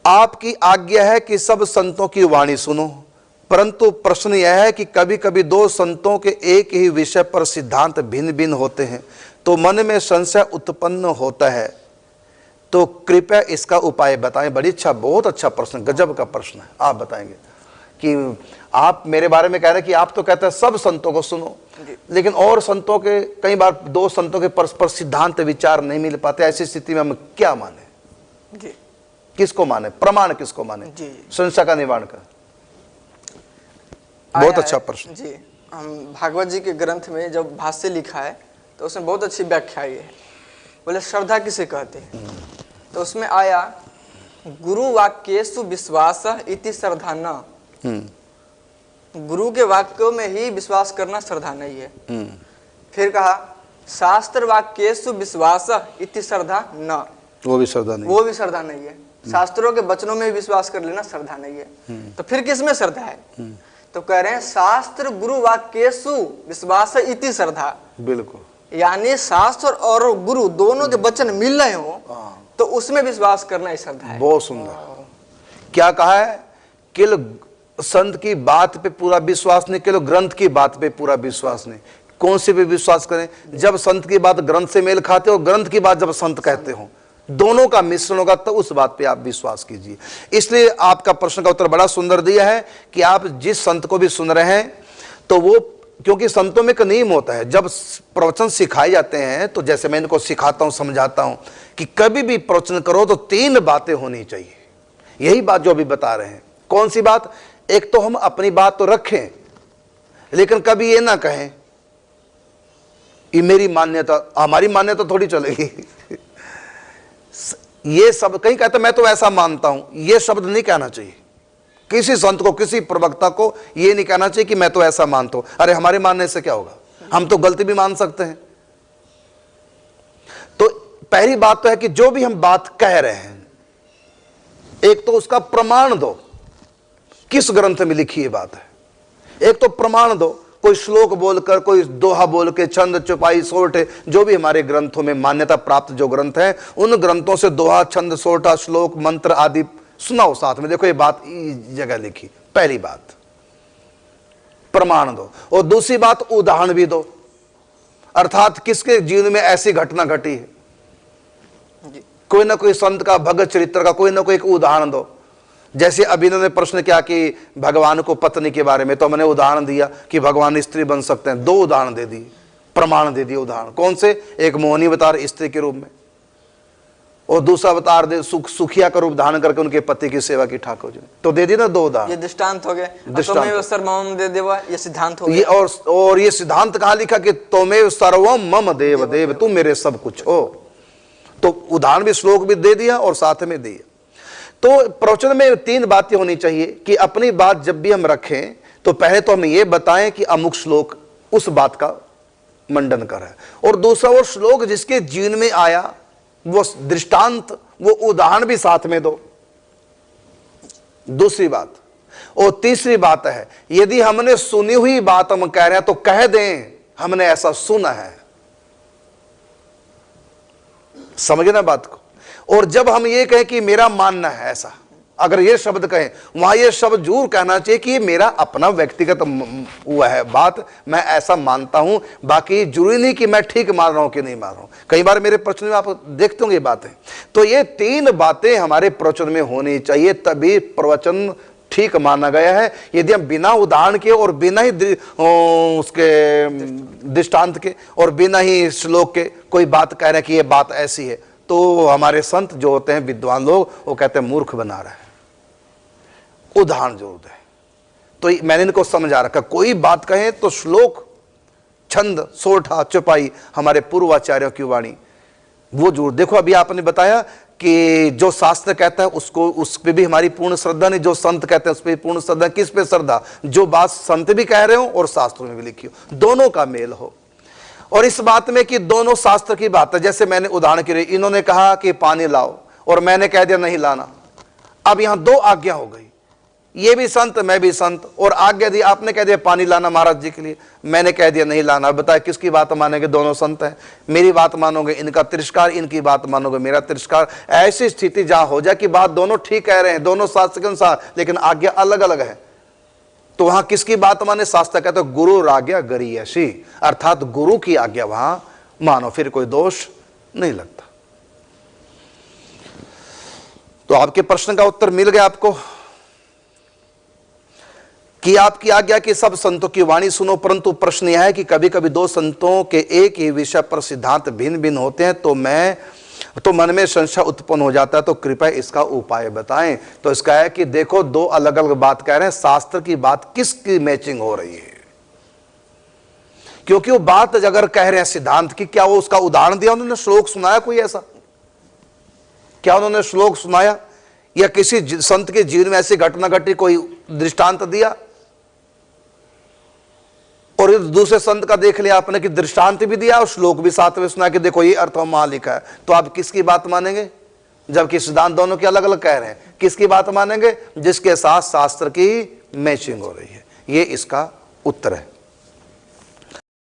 आपकी आज्ञा है कि सब संतों की वाणी सुनो, परंतु प्रश्न यह है कि कभी कभी दो संतों के एक ही विषय पर सिद्धांत भिन्न भिन्न होते हैं, तो मन में संशय उत्पन्न होता है, तो कृपया इसका उपाय बताएं। बड़ी अच्छा, बहुत अच्छा प्रश्न, गजब का प्रश्न है। आप बताएंगे कि आप मेरे बारे में कह रहे हैं कि आप तो कहते हैं सब संतों को सुनो, लेकिन और संतों के कई बार दो संतों के परस्पर सिद्धांत विचार नहीं मिल पाते, ऐसी स्थिति में हम क्या माने जी? किसको माने, प्रमाण किसको माने जी? संशय का निवारण का। बहुत अच्छा प्रश्न जी। हम भागवत जी के ग्रंथ में जब भाष्य लिखा है तो उसमें बहुत अच्छी व्याख्या है। बोले श्रद्धा किसे कहते हैं, तो उसमें आया गुरु वाक्येषु विश्वास इति श्रद्धा न। गुरु के वाक्यों में ही विश्वास करना श्रद्धा नहीं है। फिर कहा शास्त्र वाक्येषु विश्वास इति श्रद्धा न, वो भी श्रद्धा नहीं, वो भी श्रद्धा नहीं है। शास्त्रों के वचनों में विश्वास कर लेना श्रद्धा नहीं है। तो फिर किसमें श्रद्धा है? तो कह रहे हैं शास्त्र गुरु वाक्येषु विश्वास इति श्रद्धा। बिल्कुल, यानी शास्त्र और गुरु दोनों के वचन मिल रहे हो तो उसमें विश्वास करना ही श्रद्धा है। बहुत सुंदर। क्या कहा है? केवल संत की बात पे पूरा विश्वास नहीं, केवल ग्रंथ की बात पे पूरा विश्वास नहीं। कौन सी पे विश्वास करें? जब संत की बात ग्रंथ से मेल खाते हो, ग्रंथ की बात जब संत कहते हो, दोनों का मिश्रण होगा तो उस बात पे आप विश्वास कीजिए। इसलिए आपका प्रश्न का उत्तर बड़ा सुंदर दिया है कि आप जिस संत को भी सुन रहे हैं तो वो, क्योंकि संतों में एक नियम होता है, जब प्रवचन सिखाए जाते हैं तो जैसे मैं इनको सिखाता हूं, समझाता हूं कि कभी भी प्रवचन करो तो तीन बातें होनी चाहिए। यही बात जो अभी बता रहे हैं। कौन सी बात? एक तो हम अपनी बात तो रखें, लेकिन कभी ये ना कहें ये मेरी मान्यता, हमारी मान्यता थोड़ी चलेगी। ये सब कहीं कहते मैं तो ऐसा मानता हूं, ये शब्द नहीं कहना चाहिए। किसी संत को, किसी प्रवक्ता को ये नहीं कहना चाहिए कि मैं तो ऐसा मानता हूं। अरे हमारे मानने से क्या होगा, हम तो गलती भी मान सकते हैं। तो पहली बात तो है कि जो भी हम बात कह रहे हैं, एक तो उसका प्रमाण दो, किस ग्रंथ में लिखी ये बात है। एक तो प्रमाण दो, कोई श्लोक बोलकर, कोई दोहा बोल के, छंद चौपाई सोरठे, जो भी हमारे ग्रंथों में मान्यता प्राप्त जो ग्रंथ हैं, उन ग्रंथों से दोहा, छंद, सोरठा, श्लोक, मंत्र आदि सुनाओ साथ में। देखो ये बात इस जगह लिखी। पहली बात प्रमाण दो, और दूसरी बात उदाहरण भी दो, अर्थात किसके जीवन में ऐसी घटना घटी है, कोई ना कोई संत का, भगत चरित्र का कोई ना कोई एक उदाहरण दो। जैसे अभी इन्होंने प्रश्न किया कि भगवान को पत्नी के बारे में, तो मैंने उदाहरण दिया कि भगवान स्त्री बन सकते हैं। दो उदाहरण दे दिए, प्रमाण दे दिए उदाहरण। कौन से? एक मोहनी अवतार स्त्री के रूप में, और दूसरा अवतार दे सुखिया का रूप धारण करके उनके पति की सेवा की ठाकुर जी। तो दे दी ना दो उदाहरण। ये दृष्टांत हो गए। तमेव सर्वम दे देवा, ये सिद्धांत हो गया। ये और ये सिद्धांत कहाँ लिखा कि तमेव सर्वम मम देव देव, तुम मेरे सब कुछ हो। तो उदाहरण भी, श्लोक भी दे दिया और साथ में दिया। तो प्रवचन में तीन बातें होनी चाहिए कि अपनी बात जब भी हम रखें तो पहले तो हम ये बताएं कि अमुक श्लोक उस बात का मंडन कर है, और दूसरा वो श्लोक जिसके जीवन में आया वो दृष्टांत, वो उदाहरण भी साथ में दो। दूसरी बात, और तीसरी बात है यदि हमने सुनी हुई बात हम कह रहे हैं तो कह दें हमने ऐसा सुना है। समझे ना बात को? और जब हम ये कहें कि मेरा मानना है ऐसा, अगर ये शब्द कहें, वहां ये शब्द जरूर कहना चाहिए कि ये मेरा अपना व्यक्तिगत हुआ है बात, मैं ऐसा मानता हूं, बाकी जरूरी नहीं कि मैं ठीक मान रहा हूं कि नहीं मान रहा हूं। कई बार मेरे प्रवचन में आप देखते होंगे ये बातें। तो ये तीन बातें हमारे प्रवचन में होनी चाहिए, तभी प्रवचन ठीक माना गया है। यदि हम बिना उदाहरण के और बिना ही उसके दृष्टांत के और बिना ही श्लोक के कोई बात कह रहे हैं कि ये बात ऐसी है, तो हमारे संत जो होते हैं, विद्वान लोग, वो कहते हैं मूर्ख बना रहे हैं। उदाहरण जरूर है। तो मैंने इनको समझा रखा, कोई बात कहें तो श्लोक, छंद, सोरठा, चौपाई, हमारे पूर्वाचार्यों की वाणी, वो जरूर देखो। अभी आपने बताया कि जो शास्त्र कहता है उसको, उस पर भी हमारी पूर्ण श्रद्धा नहीं, जो संत कहते हैं उस पर पूर्ण श्रद्धा। किस पे श्रद्धा? जो बात संत भी कह रहे हो और शास्त्रों में भी लिखी हो, दोनों का मेल हो। और इस बात में कि दोनों शास्त्र की बात है। जैसे मैंने उदाहरण के लिए, इन्होंने कहा कि पानी लाओ और मैंने कह दिया नहीं लाना, अब यहां दो आज्ञा हो गई। ये भी संत मैं भी संत, और आज्ञा दी, आपने कह दिया पानी लाना महाराज जी के लिए, मैंने कह दिया नहीं लाना। बताए किसकी बात मानेंगे? दोनों संत हैं। मेरी बात मानोगे इनका तिरस्कार, इनकी बात मानोगे मेरा तिरस्कार। ऐसी स्थिति जहां हो जाए कि बात दोनों ठीक कह रहे हैं, दोनों शास्त्र के अनुसार, लेकिन आज्ञा अलग अलग है, तो वहां किसकी बात माने? शास्त्र कहते हैं गुरु आज्ञा गरीयसी, अर्थात गुरु की आज्ञा वहां मानो, फिर कोई दोष नहीं लगता। तो आपके प्रश्न का उत्तर मिल गया आपको कि आपकी आज्ञा की सब संतों की वाणी सुनो, परंतु प्रश्न यह है कि कभी कभी दो संतों के एक ही विषय पर सिद्धांत भिन्न भिन्न होते हैं, तो मन में संशय उत्पन्न हो जाता है, तो कृपया इसका उपाय बताएं। तो इसका है कि देखो, दो अलग अलग बात कह रहे हैं, शास्त्र की बात किसकी मैचिंग हो रही है? क्योंकि वो बात अगर कह रहे हैं सिद्धांत की, क्या वो उसका उदाहरण दिया उन्होंने? श्लोक सुनाया कोई ऐसा? क्या उन्होंने श्लोक सुनाया या किसी संत के जीवन में ऐसी घटना घटी, कोई दृष्टांत दिया? और दूसरे संत का देख लिया आपने कि दृष्टांत भी दिया और श्लोक भी साथ में सुना कि देखो ये अर्थ वहां लिखा है, तो आप किसकी बात मानेंगे? जबकि सिद्धांत दोनों के अलग अलग कह रहे हैं। किसकी बात मानेंगे? जिसके साथ शास्त्र की मैचिंग हो रही है। ये इसका उत्तर है।